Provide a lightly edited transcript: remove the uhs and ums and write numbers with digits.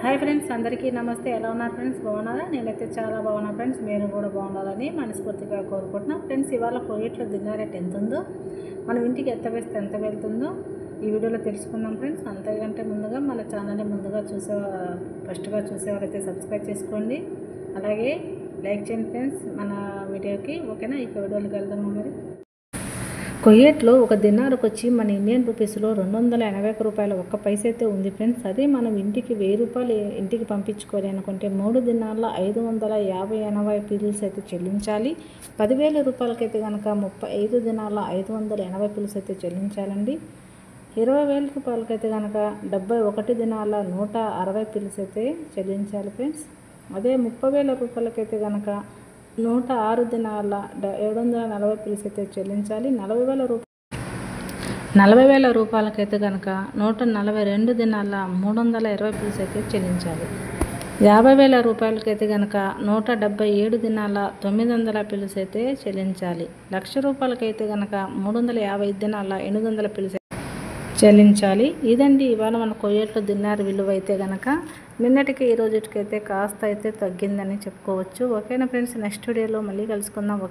Hi friends, అందరికీ నమస్తే. ఎలా ఉన్నారు ఫ్రెండ్స్? బాగున్నారా? నేనైతే చాలా బాగున్నా ఫ్రెండ్స్. మీరు కూడా బాగుండాలని మనస్ఫూర్తిగా కోరుకుంటున్నాను ఫ్రెండ్స్. ఇవాళ కువైట్లో డిన్నర్ రేట్ ఎంత ఉందో, మనం ఇంటికి ఎంత వేస్తే ఎంత వెళ్తుందో ఈ వీడియోలో తెలుసుకుందాం ఫ్రెండ్స్. అంతకంటే ముందుగా మన ఛానల్ని ఫస్ట్గా చూసేవారైతే సబ్స్క్రైబ్ చేసుకోండి, అలాగే లైక్ చేయండి ఫ్రెండ్స్ మన వీడియోకి. ఓకేనా? ఇక వీడియోకి వెళ్దాము. మరి కువైట్లో ఒక దినార్కి వచ్చి మన ఇండియన్ రూపీస్లో 281 రూపాయల ఒక్క పైసా అయితే ఉంది ఫ్రెండ్స్. అదే మనం ఇంటికి 1000 రూపాయలు ఇంటికి పంపించుకోవాలి అనుకుంటే 3 దినాల్లో 550-80 పిల్స్ అయితే చెల్లించాలి. 10,000 రూపాయలకైతే కనుక 35 దినాల్లో 580 పిల్స్ అయితే చెల్లించాలండి. 20,000 రూపాయలకైతే కనుక 71 దినాల 160 పిల్స్ అయితే చెల్లించాలి ఫ్రెండ్స్. అదే 30,000 రూపాయలకైతే కనుక 106 దినాల 740 పిల్స్ అయితే చెల్లించాలి. 40,000 రూపాయలకైతే కనుక 142 దినాల 320 పిల్స్ అయితే చెల్లించాలి. 50,000 రూపాయలకైతే కనుక 177 దినాల 900 పిల్స్ అయితే చెల్లించాలి. 1,00,000 రూపాయలకైతే కనుక 355 దినాల 800 పిల్స్ చెల్లించాలి. ఇదండి ఇవాళ మన కువైట్లో దినార్ విలువ అయితే కనుక నిన్నటికి ఈ రోజుకైతే కాస్త అయితే తగ్గిందని చెప్పుకోవచ్చు. ఓకేనా ఫ్రెండ్స్? నెక్స్ట్ వీడియోలో మళ్ళీ కలుసుకుందాం.